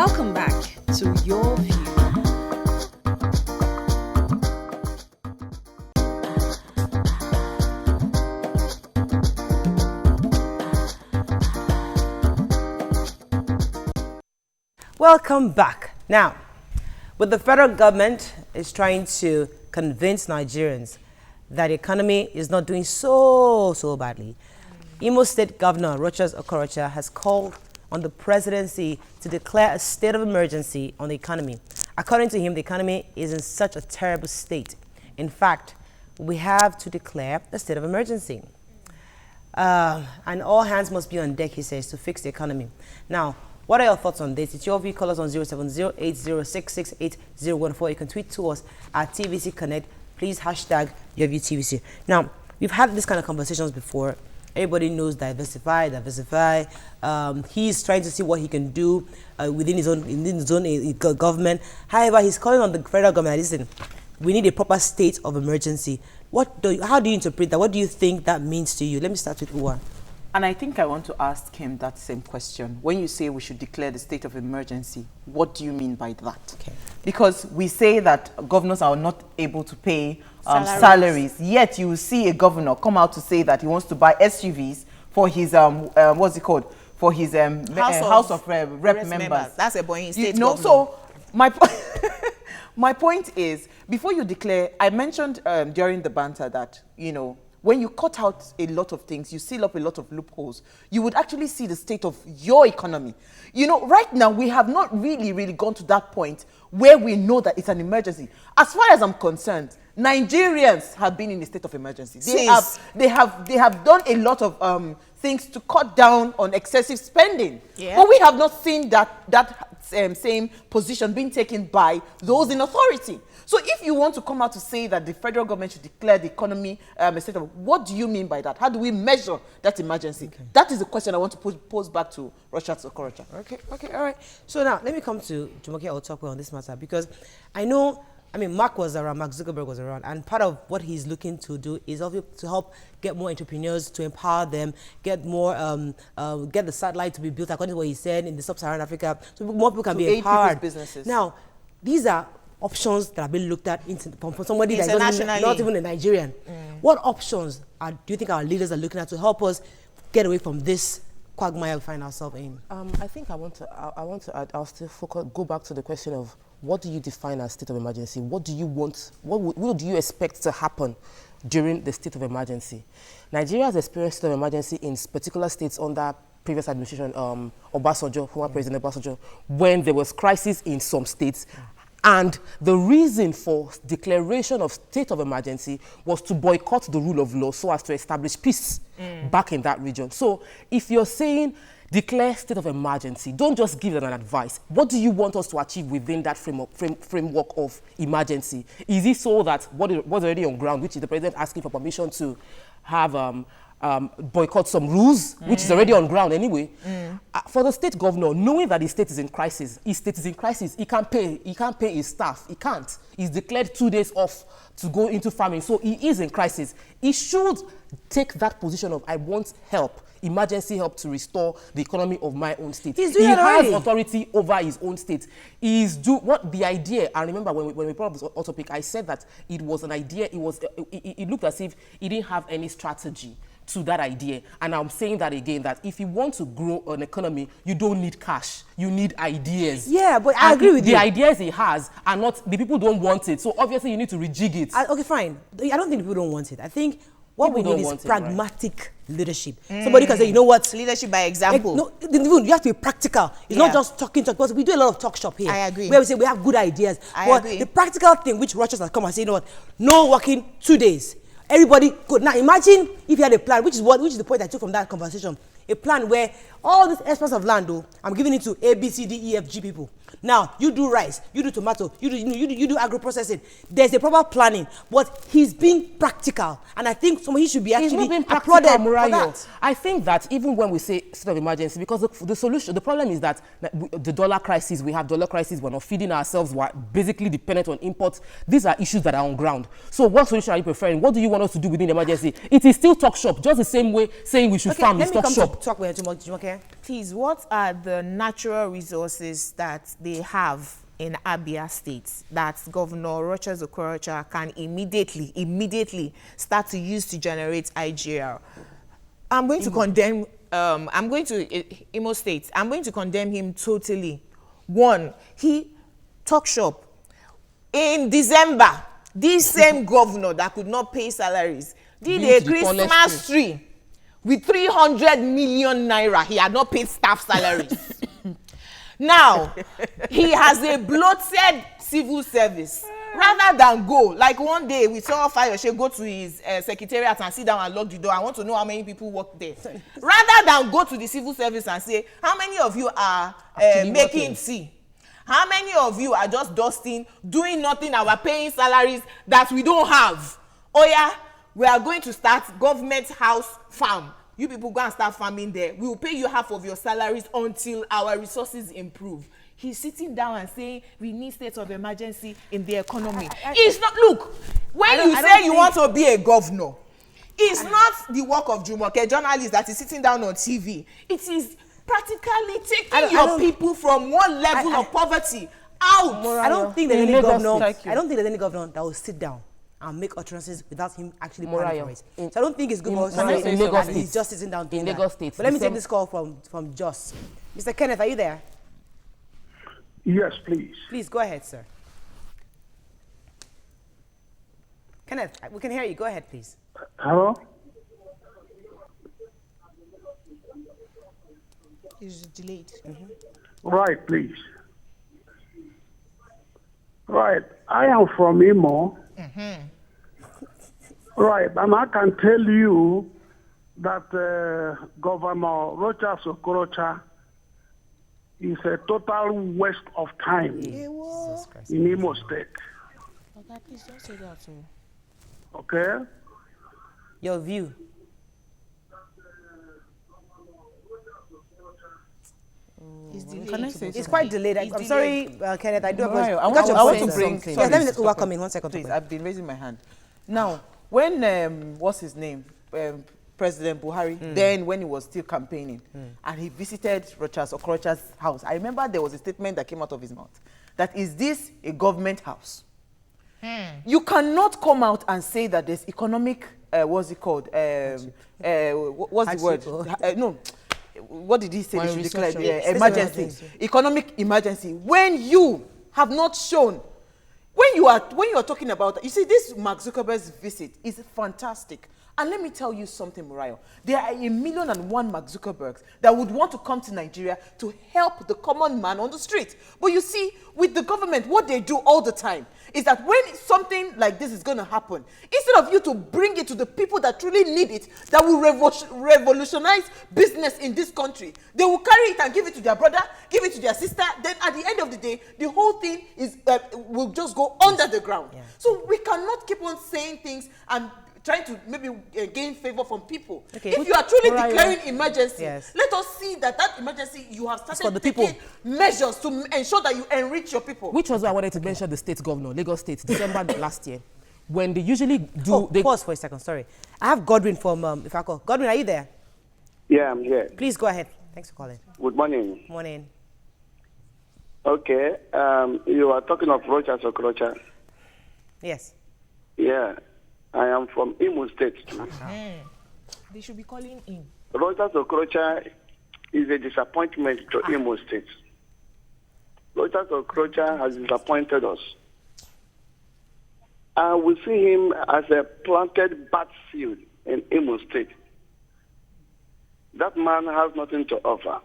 Welcome back to Your View. Welcome back. Now, but the federal government is trying to convince Nigerians that the economy is not doing so badly. Imo State Governor Rochas Okorocha has called on the presidency to declare a state of emergency on the economy. According to him, the economy is in such a terrible state. In fact, we have to declare a state of emergency. And all hands must be on deck, he says, to fix the economy. Now, what are your thoughts on this? It's your view. Call us on 070-8066-8014. You can tweet to us at TVC Connect. Please hashtag YourViewTVC. Now, we've had this kind of conversations before. Everybody knows diversify. He's trying to see what he can do within his own government. However, he's calling on the federal government. Listen, we need a proper state of emergency. How do you interpret that? What do you think that means to you? Let me start with Uwa. And I think I want to ask him that same question. When you say we should declare the state of emergency, what do you mean by that? Okay. Because we say that governors are not able to pay salaries. Yet you will see a governor come out to say that he wants to buy SUVs for his, what's it called? For his House of Rep members. That's a boy state governor. So my point is, before you declare, I mentioned during the banter that, when you cut out a lot of things, you seal up a lot of loopholes, you would actually see the state of your economy. Right now, we have not really gone to that point where we know that it's an emergency. As far as I'm concerned, Nigerians have been in a state of emergency. They have done a lot of things to cut down on excessive spending. Yeah. But we have not seen that same position being taken by those in authority. So if you want to come out to say that the federal government should declare the economy a state of, what do you mean by that? How do we measure that emergency? Okay. That is the question I want to pose back to Rochas Okorocha. Okay, all right. So now, let me come to Jumoke Otokwe on this matter, because Mark Zuckerberg was around, and part of what he's looking to do is to help get more entrepreneurs, to empower them, get the satellite to be built, according to what he said, in the sub-Saharan Africa, so more people can be empowered. Businesses. Now, these are options that have been looked at from somebody that is not even a Nigerian. What options do you think our leaders are looking at to help us get away from this quagmire we find ourselves in? I think I want to add, I'll still go back to the question of, what do you define as state of emergency? What do you want? What do you expect to happen during the state of emergency? Nigeria has experienced state of emergency in particular states under previous administration, Obasanjo, former President Obasanjo, when there was crisis in some states. And the reason for declaration of state of emergency was to boycott the rule of law so as to establish peace back in that region. So if you're saying declare state of emergency, don't just give them an advice. What do you want us to achieve within that framework of emergency? Is it so that what was already on ground, which is the president asking for permission to have boycott some rules, which is already on ground anyway. For the state governor, knowing that his state is in crisis, he can't pay his staff. He can't. He's declared 2 days off to go into farming, so he is in crisis. He should take that position of, I want help, emergency help to restore the economy of my own state. He has authority over his own state. The idea, and remember when we brought up this topic, I said that it was an idea, it looked as if he didn't have any strategy to that idea. And I'm saying that again, that if you want to grow an economy, you don't need cash, you need ideas. Yeah, but I agree with you. The ideas he has are not, the people don't want it, so obviously you need to rejig it. Okay, fine. I don't think people don't want it. I think what we need is pragmatic leadership. Somebody can say, you know what? Leadership by example. You have to be practical. It's not just talking, because we do a lot of talk shop here. I agree. Where we say we have good ideas. I agree. The practical thing, which Rochas has come and say, you know what? No working 2 days. Everybody good. Now imagine if you had a plan, which is the point I took from that conversation. A plan where all these experts of land, I'm giving it to A, B, C, D, E, F, G people. Now, you do rice, you do tomato, you do agro-processing. There's a proper planning, but he's being practical. And I think he should be actually applauded for that. I think that even when we say state of emergency, because the problem is that the dollar crisis, we have dollar crisis, we're not feeding ourselves, we're basically dependent on imports. These are issues that are on ground. So what solution are you preferring? What do you want us to do within emergency? It is still talk shop, just the same way saying we should farm is talk shop. Talk with Jumoke. please, what are the natural resources that they have in Abia State that Governor Rochas Okorocha can immediately start to use to generate IGR? I'm going to condemn, I'm going to, Imo State, I'm going to condemn him totally. One, he talk shop. In December, this same governor that could not pay salaries did a Christmas tree with 300 million naira. He had not paid staff salaries. Now, he has a bloated civil service. Rather than go, like one day we saw Fayose go to his secretariat and sit down and lock the door. I want to know how many people work there. Rather than go to the civil service and say, how many of you are making tea? How many of you are just dusting, doing nothing, and we're paying salaries that we don't have? Oh yeah, we are going to start government house farm. You people go and start farming there. We will pay you half of your salaries until our resources improve. He's sitting down and saying we need state of emergency in the economy. It's not, look, when you say you want to be a governor, it's not the work of Jumoke, journalist that is sitting down on TV. It is practically taking your people from one level of poverty out. I don't think there's any governor. I don't think there's any governor that will sit down and make utterances without him actually planning for it. So I don't think it's good for us. He's just sitting down doing that. But let me take this call from Joss. Mr. Kenneth, are you there? Yes, please. Please go ahead, sir. Kenneth, we can hear you. Go ahead, please. Hello? It's delayed. Right, please. Right, I am from Imo. Right, and I can tell you that Governor Rochas Okorocha is a total waste of time in Imo State. Okay, please don't say that to me. Okay? Your view. It's quite delayed. I'm sorry, Kenneth. I do apologize. I want to bring. Yes, let me just overcome in 1 second. Please, I've been raising my hand. Now, when what's his name, President Buhari, then when he was still campaigning, and he visited Rochas Okorocha's house, I remember there was a statement that came out of his mouth that is this a government house? You cannot come out and say that there's economic. What's it called? What's the word? No. What did he say? They should declare emergency, economic emergency. When you have not shown, when you are talking about, you see, this Mark Zuckerberg's visit is fantastic. And let me tell you something, Murayo. There are 1,000,001 Mark Zuckerbergs that would want to come to Nigeria to help the common man on the street. But you see, with the government, what they do all the time is that when something like this is going to happen, instead of you to bring it to the people that truly need it, that will revolutionize business in this country, they will carry it and give it to their brother, give it to their sister. Then at the end of the day, the whole thing is will just go under the ground. Yeah. So we cannot keep on saying things and trying to maybe gain favor from people. Okay. If you are truly declaring emergency, let us see that emergency you have started taking measures to ensure that you enrich your people. Which was why I wanted to mention the state governor, Lagos State, December last year, when they usually do. Pause for a second. Sorry, I have Godwin from Ifako. Godwin, are you there? Yeah, I'm here. Please go ahead. Thanks for calling. Good morning. Morning. Okay, you are talking of Rochas Okorocha. Yes. Yeah. I am from Imo State. They should be calling in. Rochas Okorocha is a disappointment to Imo State. Rochas Okorocha has disappointed us. We see him as a planted battlefield in Imo State. That man has nothing to offer.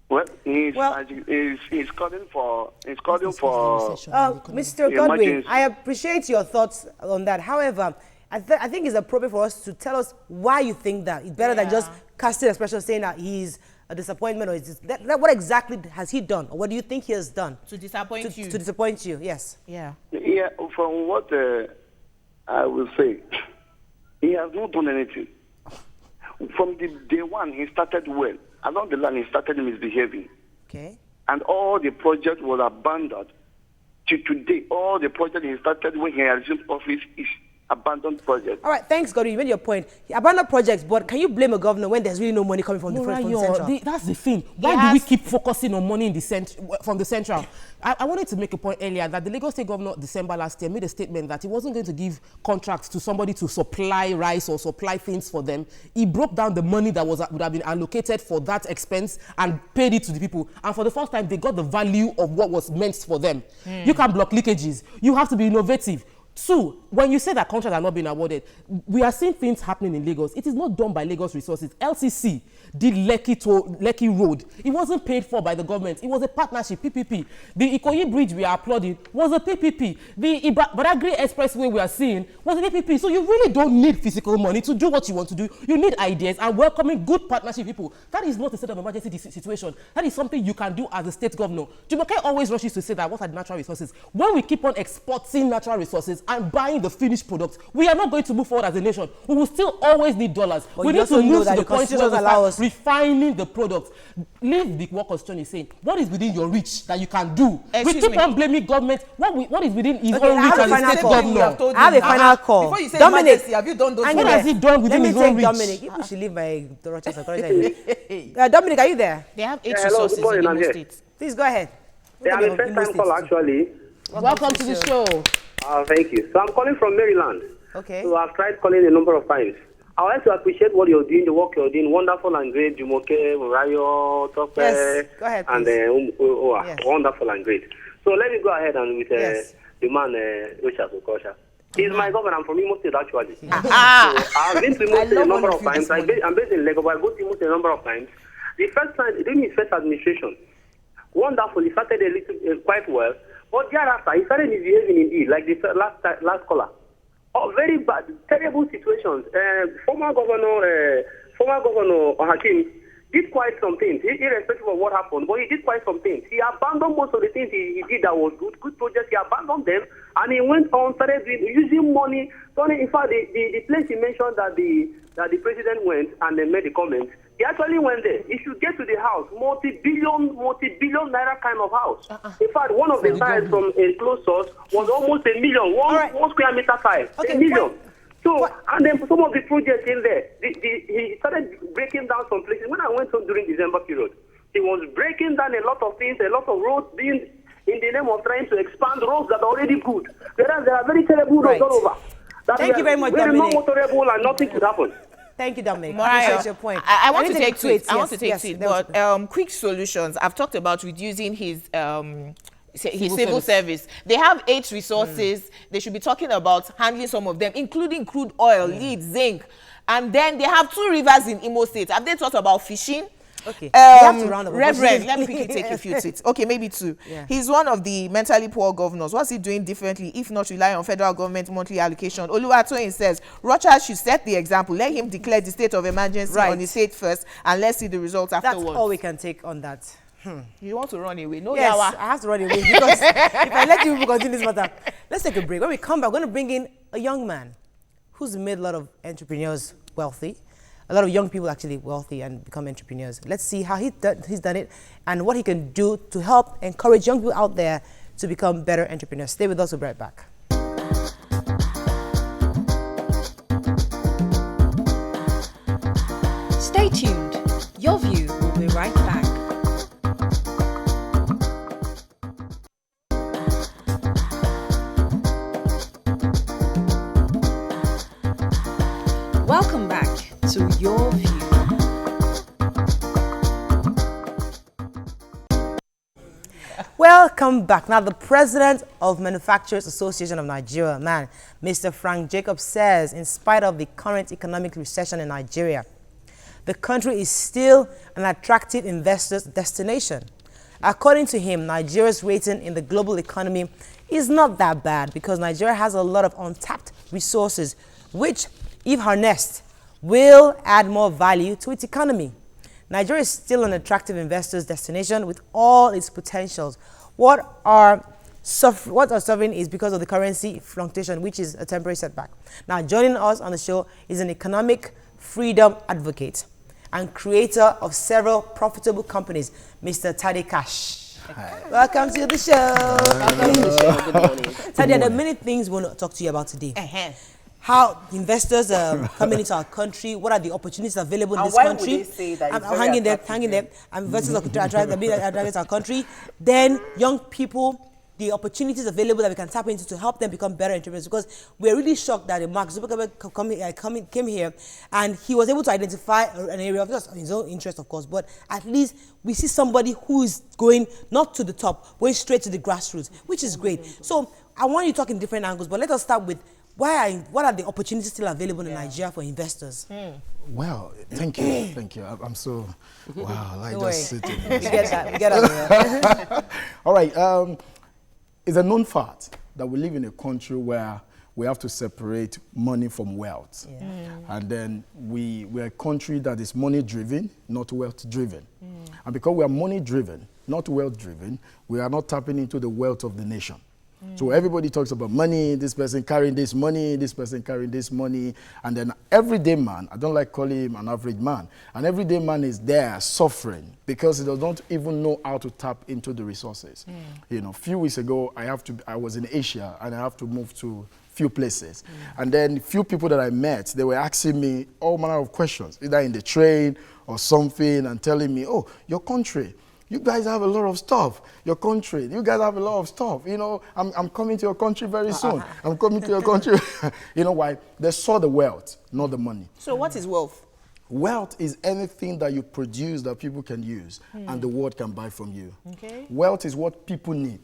Well, he's calling for Mr. Godwin, I appreciate your thoughts on that. However, I think it's appropriate for us to tell us why you think that. It's better than just casting a expression saying that he's a disappointment, or is this, what exactly has he done, or what do you think he has done to disappoint you? To disappoint you, yes. Yeah. From what I will say, he has not done anything. From the day one, he started well. Along the line, he started misbehaving. Okay. And all the projects were abandoned. To today, all the projects he started when he assumed office is abandoned projects. All right, thanks, Gordon. You made your point. Abandoned projects, but can you blame a governor when there's really no money coming from the central? That's the thing. Why do we keep focusing on money in the from the central? I wanted to make a point earlier that the Lagos State governor, December last year, made a statement that he wasn't going to give contracts to somebody to supply rice or supply things for them. He broke down the money that would have been allocated for that expense and paid it to the people. And for the first time, they got the value of what was meant for them. You can't block leakages. You have to be innovative. Two, when you say that contracts are not being awarded, we are seeing things happening in Lagos. It is not done by Lagos Resources. LCC did Lekki Road. It wasn't paid for by the government. It was a partnership, PPP. The Ikoyi Bridge we are applauding was a PPP. The Badagry Expressway we are seeing was a PPP. So you really don't need physical money to do what you want to do. You need ideas and welcoming good partnership people. That is not a state of emergency situation. That is something you can do as a state governor. Jumoke always rushes to say that what are the natural resources? When we keep on exporting natural resources and buying the finished products, we are not going to move forward as a nation. We will still always need dollars. But we need to move to the point where we start refining the products. Leave the what Constitution is saying. What is within your reach that you can do? We keep on blaming government. What is within his own reach as a state governor? I have a final call. Before you say Dominic, emergency, have you done those? What has he done within his own reach? Dominic, people should leave my Rochester. Dominic, are you there? They have 8 hello, resources good morning, in I'm Imo here. State. Please go ahead. I'm a first-time caller, actually. Welcome to the show. Thank you. So I'm calling from Maryland. Okay. So I've tried calling a number of times. I would like to appreciate what you're doing, the work you're doing. Wonderful and great. Jumoke, Murayo, Tope, Yes, go ahead, and yes. Wonderful and great. So let me go ahead and with the man, Rochas Okosha. He's my governor. I'm from Imo State, actually. So I've been to Imo State a number of times. I'm based in Lagos, but I go to Imo State a number of times. The first time, during his first administration, wonderful. He started a little quite well. But thereafter, he started misbehaving indeed, like the last caller. Oh, very bad, terrible situations. Former governor Hakim did quite some things, irrespective of what happened, but he did quite some things. He abandoned most of the things he did that was good projects. He abandoned them, and he went on, started using money. In fact, the place he mentioned that the president went and then made the comment, he actually went there. He should get to the house, multi-billion naira kind of house. In fact, one of the tiles from a close source was almost $1 million, one square meter tile, $1 million. So, and then some of the projects in there, he started breaking down some places. When I went home during December period, he was breaking down a lot of things, a lot of roads being in the name of trying to expand roads that are already good. Whereas there are very terrible roads all over. Thank you very much, Dominic. Dominic. Very non-motorable and nothing could happen. Thank you, Dominic. Mariah, your point. I want to take to it. I want to take yes, to it. But quick solutions. I've talked about reducing his civil service. They have 8 resources. They should be talking about handling some of them, including crude oil, lead, zinc. And then they have 2 rivers in Imo State. Have they thought about fishing? Okay. Reverend, let me quickly take a few tweets. Okay, maybe 2. Yeah. He's one of the mentally poor governors. What's he doing differently if not rely on federal government monthly allocation? Oluwatoyin says Rochas should set the example. Let him declare the state of emergency on the state first, and let's see the results afterwards. That's all we can take on that. You want to run away? No, yes, I have to run away because if I let you continue this matter, let's take a break. When we come back, we're going to bring in a young man who's made a lot of entrepreneurs wealthy. A lot of young people actually wealthy and become entrepreneurs. Let's see how he's done it and what he can do to help encourage young people out there to become better entrepreneurs. Stay with us, we'll be right back. Stay tuned. Your View will be right back. Welcome back to Your View. Welcome back. Now, the president of Manufacturers Association of Nigeria, Mr. Frank Jacobs, says in spite of the current economic recession in Nigeria, the country is still an attractive investors' destination. According to him, Nigeria's rating in the global economy is not that bad because Nigeria has a lot of untapped resources, which, if harnessed, will add more value to its economy. Nigeria is still an attractive investors' destination with all its potentials. What are suffering is because of the currency fluctuation, which is a temporary setback. Now, joining us on the show is an economic freedom advocate and creator of several profitable companies, Mr. Tade Cash. Hi. Welcome to the show. Welcome to the show. Good morning. Tade, there are many things we want to talk to you about today. how investors are coming into our country, what are the opportunities available in And this why country. would they say that it's I'm very hanging there, attractive? investors are attracting our country. Then young people, the opportunities available that we can tap into to help them become better entrepreneurs, because we're really shocked that Mark Zuckerberg came here and he was able to identify an area of just his own interest, of course, but at least we see somebody who's going not to the top, going straight to the grassroots, which is great. So I want you to talk in different angles, but let us start with what are the opportunities still available in Nigeria for investors? Well, thank you, thank you. I'm so, wow, like just sitting. We get that. All right, it's a known fact that we live in a country where we have to separate money from wealth. And then we're a country that is money-driven, not wealth-driven. And because we are money-driven, not wealth-driven, we are not tapping into the wealth of the nation. So everybody talks about money, this person carrying this money, this person carrying this money, and then everyday man, I don't like calling him an average man, an everyday man is there suffering because he does not even know how to tap into the resources. You know, a few weeks ago, I was in Asia and I have to move to few places. And then few people that I met, they were asking me all manner of questions, either in the train or something, and telling me, oh, your country, you guys have a lot of stuff. Your country, you guys have a lot of stuff. You know, I'm coming to your country very soon. I'm coming to your country. You know why? They saw the wealth, not the money. So what is wealth? Wealth is anything that you produce that people can use and the world can buy from you. Okay. Wealth is what people need.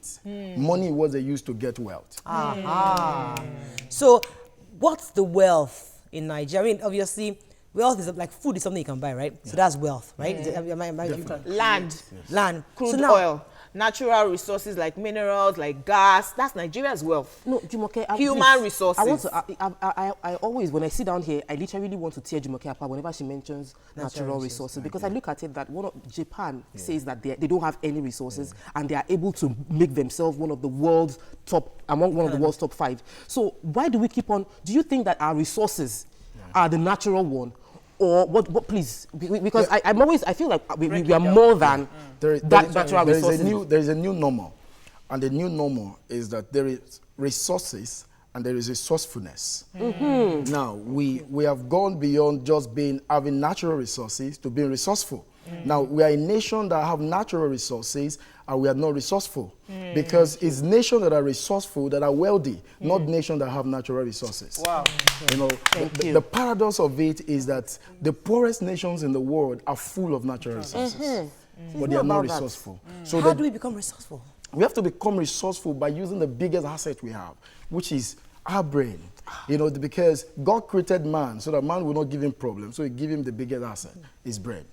Money is what they use to get wealth. So what's the wealth in Nigeria? I mean, obviously, wealth is like food is something you can buy, right? So that's wealth, right? Land. Land. Crude So now, oil. Natural resources like minerals, like gas. That's Nigeria's wealth. No, Jumoke, Human please, resources. I want to. I always, when I sit down here, I literally want to tear Jumoke apart whenever she mentions natural resources, because I look at it that Japan says that they don't have any resources and they are able to make themselves one of the world's top, among one of the world's top 5. So why do we keep on? Do you think that our resources are the natural one? Or what please, because I feel like we are more than natural resources. There is a new normal. And the new normal is that there is resources and there is resourcefulness. Now, we have gone beyond just having natural resources to being resourceful. Now, we are a nation that have natural resources and we are not resourceful. Because it's nations that are resourceful that are wealthy, not nations that have natural resources. Wow. You know, the paradox of it is that the poorest nations in the world are full of natural resources, but they are not resourceful. So how do we become resourceful? we have to become resourceful by using the biggest asset we have, which is our brain. You know, because God created man so that man will not give him problems. So he give him the biggest asset, his brain.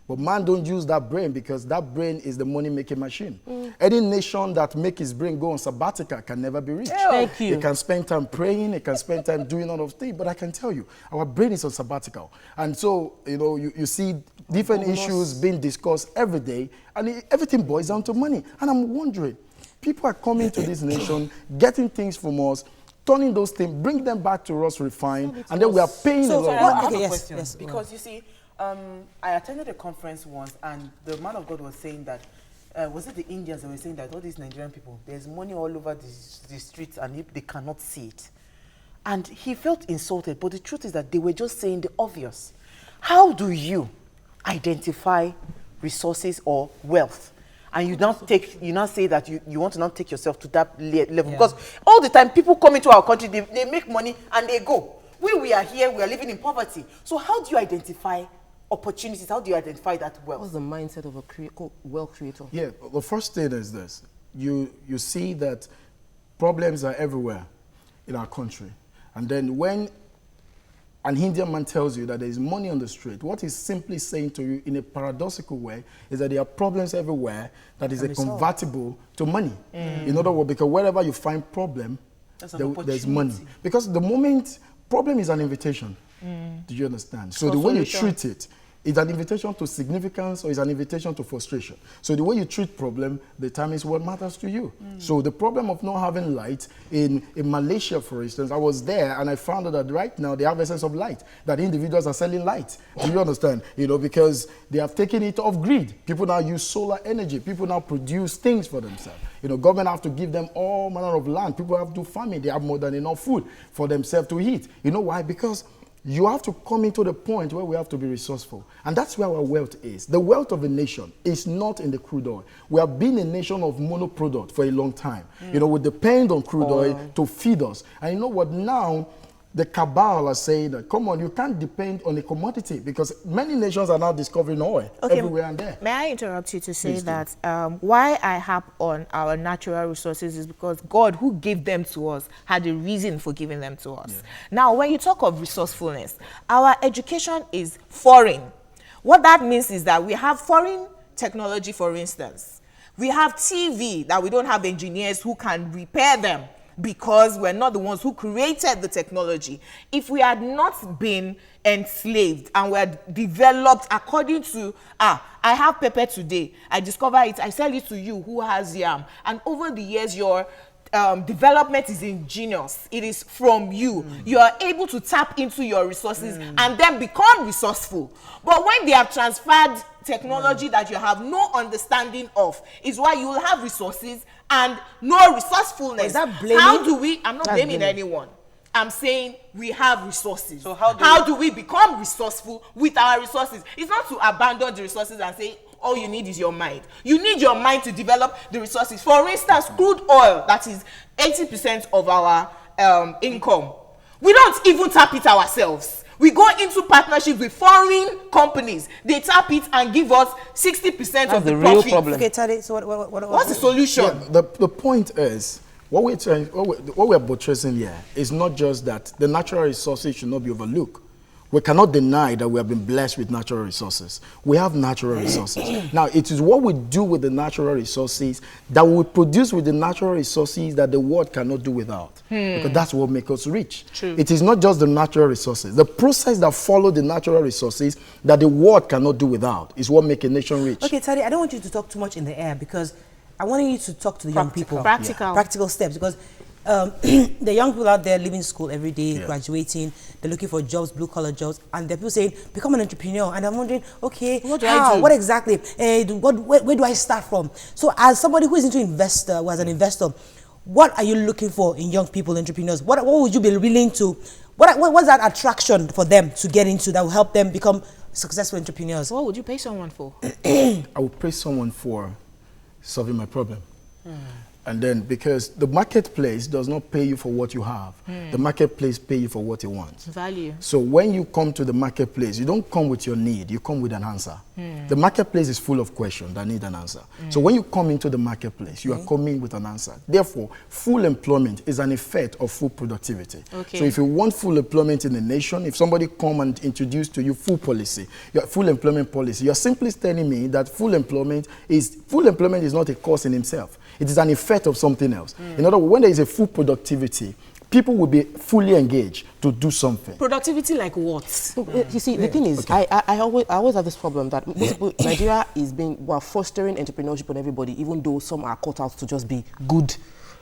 But man don't use that brain because that brain is the money-making machine. Any nation that make his brain go on sabbatical can never be rich. Thank you. It can spend time praying, it can spend time doing all of things, but I can tell you, our brain is on sabbatical. And so, you know, you see different issues being discussed every day, and everything boils down to money. And I'm wondering, people are coming to this nation, getting things from us, turning those things, bring them back to us refined, and then we are paying a lot. I have Okay, a yes, question. yes, Because you see, I attended a conference once, and the man of God was saying that, was it the Indians that were saying that all these Nigerian people, there's money all over the streets and they cannot see it. And he felt insulted, but the truth is that they were just saying the obvious. How do you identify resources or wealth? And you now say that you want to now take yourself to that level. Because all the time people come into our country, they make money and they go. We are here, we are living in poverty. So how do you identify opportunities? How do you identify that wealth? What's the mindset of a wealth creator? Yeah, the first thing is this. You see that problems are everywhere in our country. And then when an Indian man tells you that there is money on the street, what he's simply saying to you in a paradoxical way is that there are problems everywhere that is convertible to money. In other words, because wherever you find problem, there's money. Because the moment problem is an invitation. Do you understand? So the way you treat it It's an invitation to significance or it's an invitation to frustration. So the way you treat problem determines what matters to you. So the problem of not having light in Malaysia, for instance, I was there and I found out that right now they have essence of light, that individuals are selling light. Do you understand? You know, because they have taken it off grid. People now use solar energy. People now produce things for themselves. You know, government have to give them all manner of land. People have to farm it. They have more than enough food for themselves to eat. You know why? Because you have to come into the point where we have to be resourceful. And that's where our wealth is. The wealth of a nation is not in the crude oil. We have been a nation of monoproduct for a long time. You know, we depend on crude oil to feed us. And you know what? Now, the cabal are saying that, come on, you can't depend on a commodity because many nations are now discovering oil everywhere and there. May I interrupt you to say that why I harp on our natural resources is because God, who gave them to us, had a reason for giving them to us. Now, when you talk of resourcefulness, our education is foreign. What that means is that we have foreign technology, for instance. We have TV that we don't have engineers who can repair them, because we're not the ones who created the technology. If we had not been enslaved and were developed according to, I have pepper today, I discover it, I sell it to you who has yam. And over the years, your development is ingenious. It is from you. You are able to tap into your resources and then become resourceful. But when they have transferred technology that you have no understanding of, is why you will have resources and no resourcefulness. Is that blaming? How do we, I'm not blaming anyone. I'm saying we have resources. So how do we become resourceful with our resources? It's not to abandon the resources and say, all you need is your mind. You need your mind to develop the resources. For instance, crude oil, that is 80% of our income. We don't even tap it ourselves. We go into partnerships with foreign companies. They tap it and give us 60% of the real profit. problem. Okay, Tade, so What's the solution? Yeah, the point is, what we're buttressing here is not just that the natural resources should not be overlooked. We cannot deny that we have been blessed with natural resources. We have natural resources. Now, it is what we do with the natural resources that we produce with the natural resources that the world cannot do without. Because that's what makes us rich. True. It is not just the natural resources. The process that follow the natural resources that the world cannot do without is what makes a nation rich. Okay, Tade, I don't want you to talk too much in the air because I want you to talk to the young people. Practical steps, because the young people out there leaving school every day, graduating, they're looking for jobs, blue-collar jobs, and there are people saying, become an entrepreneur. And I'm wondering, okay, what do I do? What exactly? Where do I start from? So as somebody who is into investor, who as an investor, what are you looking for in young people, entrepreneurs? What would you be willing to, what's that attraction for them to get into that will help them become successful entrepreneurs? What would you pay someone for? I would pay someone for solving my problem. And then, because the marketplace does not pay you for what you have. The marketplace pay you for what it wants. Value. So when you come to the marketplace, you don't come with your need, you come with an answer. The marketplace is full of questions that need an answer. So when you come into the marketplace, you are coming with an answer. Therefore, full employment is an effect of full productivity. Okay. So if you want full employment in the nation, if somebody come and introduce to you full policy, your full employment policy, you're simply telling me that full employment is not a cause in itself. It is an effect of something else. In other words, when there is a full productivity, people will be fully engaged to do something. Productivity like what? You see, the thing is, I always have this problem that Nigeria is we're fostering entrepreneurship on everybody, even though some are cut out to just be good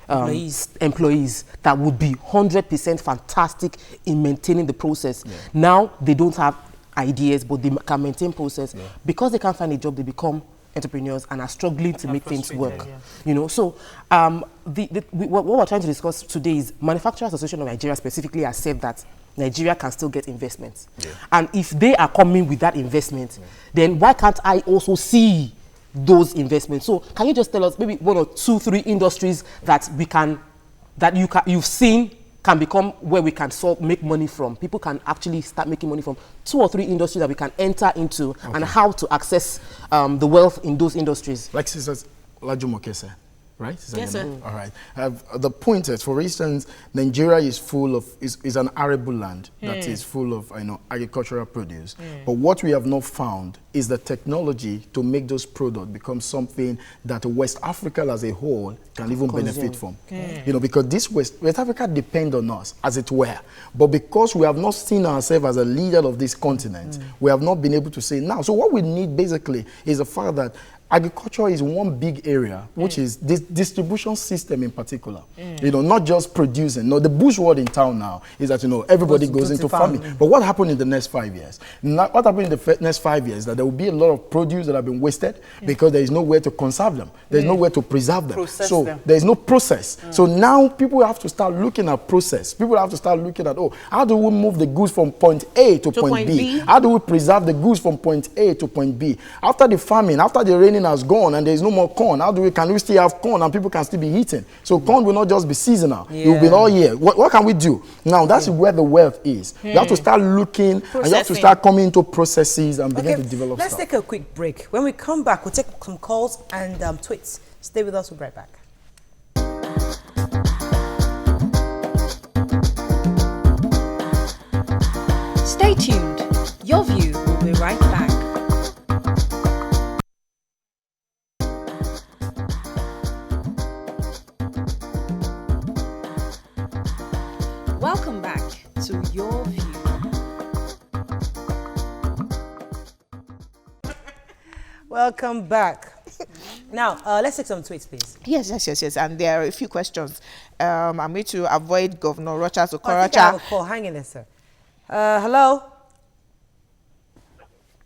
employees that would be 100% fantastic in maintaining the process. Now they don't have ideas, but they can maintain process. Because they can't find a job, they become entrepreneurs and are struggling to make things work. You know, so what we're trying to discuss today is Manufacturers Association of Nigeria specifically has said that Nigeria can still get investments. And if they are coming with that investment, then why can't I also see those investments? So can you just tell us maybe 1 or 2, 3 industries that you've seen can become where we can make money from? People can actually start making money from 2 or 3 industries that we can enter into, and how to access the wealth in those industries. Like Sister Lajumoke said, right? Yes, sir. All right. The point is, for instance, Nigeria is full of is an arable land that is full of agricultural produce. But what we have not found is the technology to make those products become something that West Africa as a whole can even benefit from. Because this West Africa depend on us, as it were. But because we have not seen ourselves as a leader of this continent, we have not been able to say now. So what we need basically is the fact that agriculture is one big area, which is this distribution system in particular. Not just producing. No, the buzzword in town now is that, everybody goes into farming. But what happened in the next 5 years? What happened in the next 5 years? That there will be a lot of produce that have been wasted because there is nowhere to conserve them. There's nowhere to preserve them. There is no process. So now people have to start looking at process. People have to start looking at, how do we move the goods from point A to point B? How do we preserve the goods from point A to point B? After the farming, after the raining has gone and there is no more corn, can we still have corn and people can still be eating? So corn will not just be seasonal. It will be all year. What can we do? Now that's where the wealth is. You have to start looking and you have to start coming into processes and begin to develop Let's take a quick break. When we come back, we'll take some calls and tweets. Stay with us, we'll be right back. Stay tuned. Your View will be right back. Welcome back to Your View. Welcome back. Now, let's take some tweets, please. Yes. And there are a few questions. I'm going to avoid Governor Rochas I think I have a Okorocha. call. Hang in there, sir. Hello?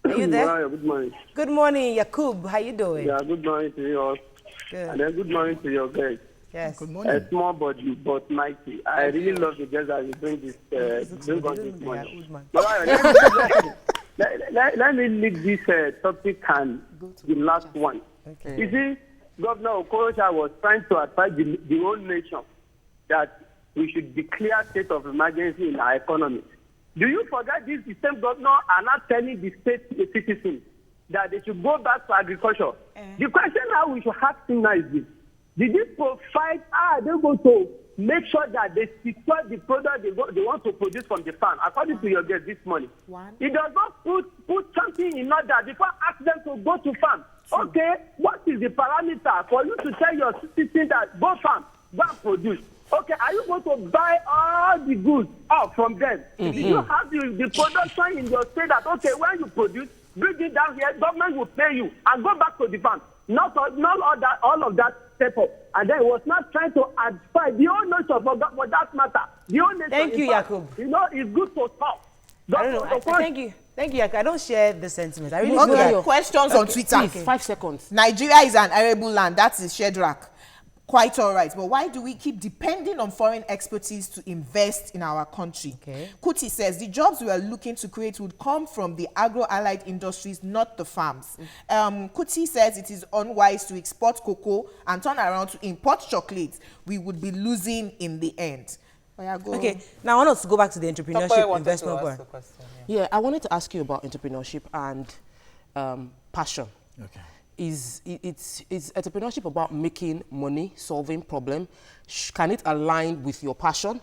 Are you there? Good morning. Good morning, Yakub. How you doing? Yeah, good morning to you all. Good. And then good morning to your guests. Yes. Good morning. A small body, but mighty. I really love the guests that you bring this, bring on this morning. Let me leave this topic and the last one. Okay. You see, Governor Okorocha was trying to advise the whole nation that we should declare state of emergency in our economy. Do you forget this? The same governor are not telling the state citizens that they should go back to agriculture. The question now we should ask him now is this. Did they provide, they go to make sure that they secure the product they want to produce from the farm, according to your guest this morning? It does not put something in order before ask them to go to farm. Okay, what is the parameter for you to tell your citizens that go farm, go and produce? Okay, are you going to buy all the goods out from them? Did you have the production in your state that, okay, when you produce, bring it down here, government will pay you and go back to the farm. Not all of that step up. And then he was not trying to advise the whole nation for that matter. The whole nation. Thank you, Yakub. It's good to talk. I don't know. Thank you. Thank you, Yakub. I don't share the sentiment. I really Okay, do. questions on Twitter. 5 seconds. Nigeria is an arable land. That is Shedrack. Quite all right. But why do we keep depending on foreign expertise to invest in our country? Okay. Kuti says the jobs we are looking to create would come from the agro-allied industries, not the farms. Kuti says it is unwise to export cocoa and turn around to import chocolate. We would be losing in the end. Okay. Now I want us to go back to the entrepreneurship investment board. Yeah, I wanted to ask you about entrepreneurship and passion. Okay. Is entrepreneurship about making money, solving problem? Can it align with your passion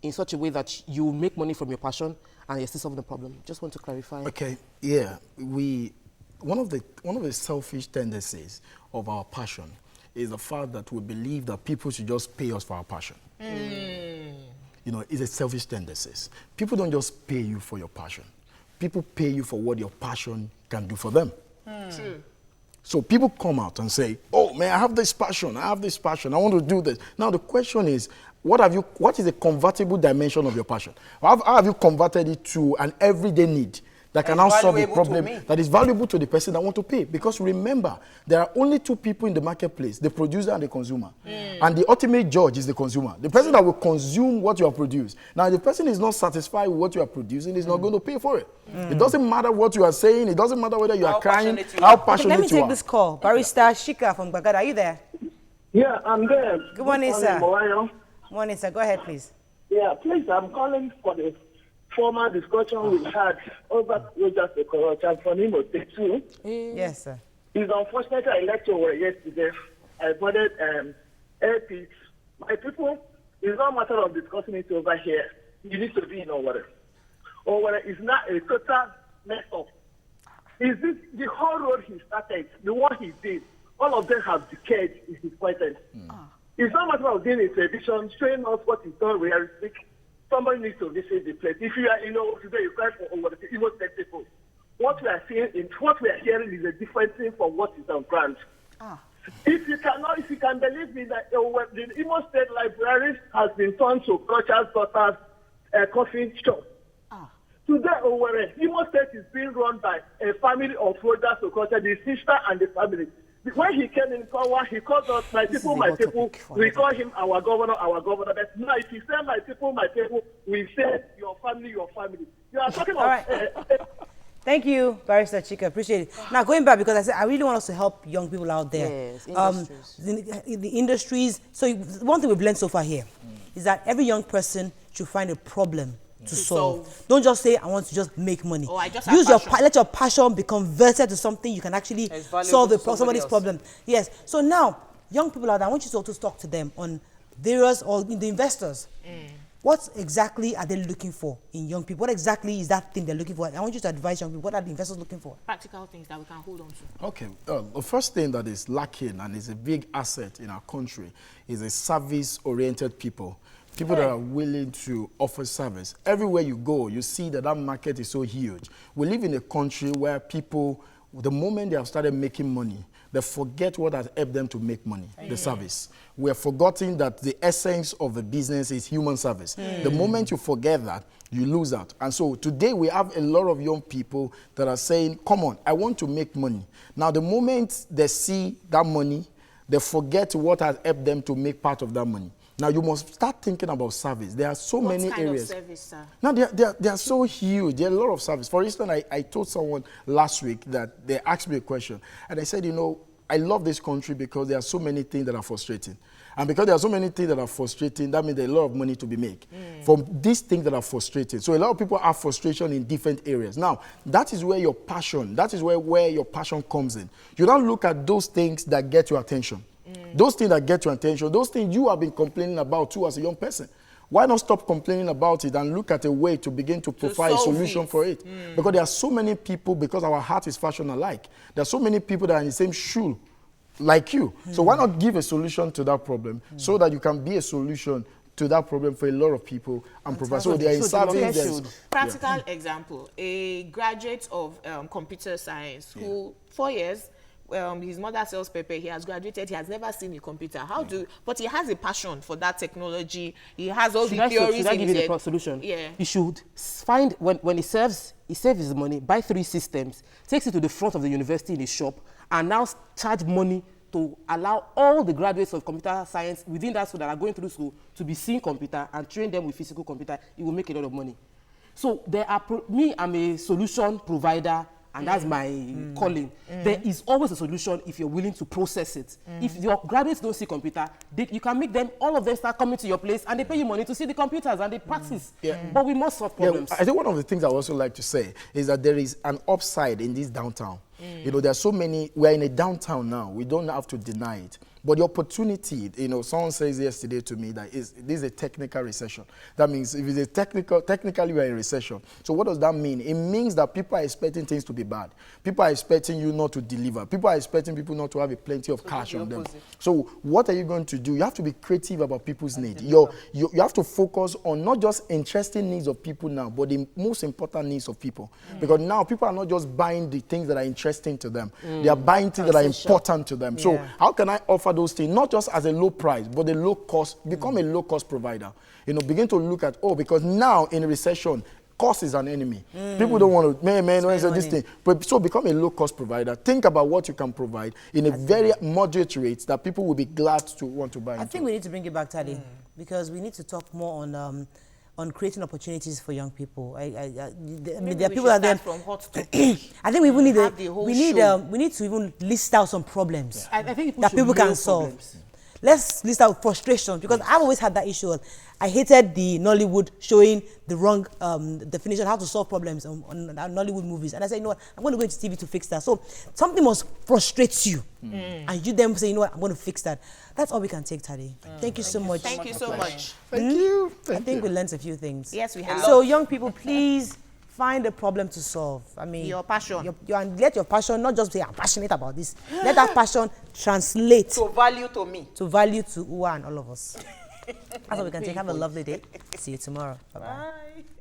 in such a way that you make money from your passion and you're still solving the problem? Just want to clarify. Okay, yeah. One of the selfish tendencies of our passion is the fact that we believe that people should just pay us for our passion. It's a selfish tendency. People don't just pay you for your passion. People pay you for what your passion can do for them. True. So people come out and say, oh, man, I have this passion, I want to do this. Now the question is, what is the convertible dimension of your passion? How have you converted it to an everyday need that can now solve a problem that is valuable to the person that want to pay? Because remember, there are only two people in the marketplace, the producer and the consumer. And the ultimate judge is the consumer, the person that will consume what you have produced. Now, if the person is not satisfied with what you are producing, he's not going to pay for it. It doesn't matter what you are saying. It doesn't matter whether you are crying, how passionate you are. Let me take this call. Barrister Shika from Bagada, are you there? Yeah, I'm there. Good morning, sir. Good morning, sir. Go ahead, please. Yeah, please, I'm calling for the former discussion we had over Rochas Okorocha from Imo State too. Yes, sir. It's unfortunate I lecture yesterday. I voted help it. My people, it's not a matter of discussing it over here. You need to be in Owerri. Owerri is not a total mess up. Is this the whole road he started, the one he did, all of them have decayed in his presence. It's not a matter of doing a television, showing us what is done realistic. Somebody needs to visit the place. If you are, today you cry for Owerri, even people. What we are seeing, what we are hearing is a different thing from what is on ground. If you can believe me that the Imo State Library has been turned to Crocha's daughter's coffee shop. Today, Owerri, Imo State is being run by a family of Roger Sokocha, the sister and the family. When he came in power, he called us, my people, we call him our governor. But now, if he say my people, we say your family. You are talking about... Thank you, Barrister Chika. Appreciate it. Now, going back, because I said I really want us to help young people out there. Yes, industries. The industries. So one thing we've learned so far here is that every young person should find a problem to solve. Don't just say, I want to just make money. Oh, I just let your passion be converted to something you can actually solve somebody's problem. Yes. So now, young people out there, I want you to also talk to them on various, or the investors. What exactly are they looking for in young people? What exactly is that thing they're looking for? I want you to advise young people. What are the investors looking for? Practical things that we can hold on to. Okay. The first thing that is lacking and is a big asset in our country is a service-oriented people. People that are willing to offer service. Everywhere you go, you see that market is so huge. We live in a country where people, the moment they have started making money, they forget what has helped them to make money, the service. We have forgotten that the essence of the business is human service. The moment you forget that, you lose out. And so today we have a lot of young people that are saying, come on, I want to make money. Now the moment they see that money, they forget what has helped them to make part of that money. Now, you must start thinking about service. There are so many areas. What kind of service, sir? Now, they are so huge. There are a lot of service. For instance, I told someone last week that they asked me a question. And I said, I love this country because there are so many things that are frustrating. And because there are so many things that are frustrating, that means there's a lot of money to be made from these things that are frustrating. So a lot of people have frustration in different areas. Now, that is where your passion comes in. You don't look at those things that get your attention. Those things that get your attention, those things you have been complaining about too as a young person. Why not stop complaining about it and look at a way to begin to provide a solution for it? Because there are so many people, because our heart is fashion alike, there are so many people that are in the same shoe like you. So why not give a solution to that problem so that you can be a solution to that problem for a lot of people and provide. So they are in service. Practical example, a graduate of computer science who 4 years, his mother sells pepper, he has graduated, he has never seen a computer. But he has a passion for that technology. He has all the theories. Should I give you the solution? Yeah. You should find, when he saves his money, buy 3 systems, takes it to the front of the university in a shop, and now charge money to allow all the graduates of computer science within that school that are going through school to be seeing computer and train them with physical computer. It will make a lot of money. So I'm a solution provider, and that's my calling. There is always a solution if you're willing to process it. If your graduates don't see computer, you can make them, all of them start coming to your place and they pay you money to see the computers and they practice. But we must solve problems. I think one of the things I also like to say is that there is an upside in this downtown. There are so many, we're in a downtown now, we don't have to deny it. But the opportunity, someone says yesterday to me that this is a technical recession. That means if it's a technically we're in recession. So what does that mean? It means that people are expecting things to be bad. People are expecting you not to deliver. People are expecting people not to have a plenty of cash on them. So what are you going to do? You have to be creative about people's needs. You have to focus on not just interesting needs of people now, but the most important needs of people. Because now people are not just buying the things that are interesting to them. They are buying things that are important to them. So how can I offer those things, not just as a low price, but a low cost, become a low cost provider. Begin to look at, because now in a recession, cost is an enemy. People don't want to, this thing. But so become a low cost provider. Think about what you can provide in a very moderate rate that people will be glad to want to buy into. I think we need to bring it back, Tade, because we need to talk more on creating opportunities for young people. There are people out there. From hot to I think we even need we need to even list out some problems I think that people can solve. let's list out frustrations, because I've always had that issue. I hated the Nollywood showing the wrong definition how to solve problems on Nollywood movies, and I said, you know what, I'm going to go into TV to fix that. So something must frustrate you, and you then say, you know what, I'm going to fix that. That's all we can take, Tade. Thank you so much. Thank you so much. Thank you. I think we learned a few things. Yes, we have. So young people, please find a problem to solve. I mean, Your passion. And let your passion not just say, I'm passionate about this. Let that passion translate So value to me. to value to Uwa and all of us. That's all we can take. Have a lovely day. See you tomorrow. Bye-bye. Bye.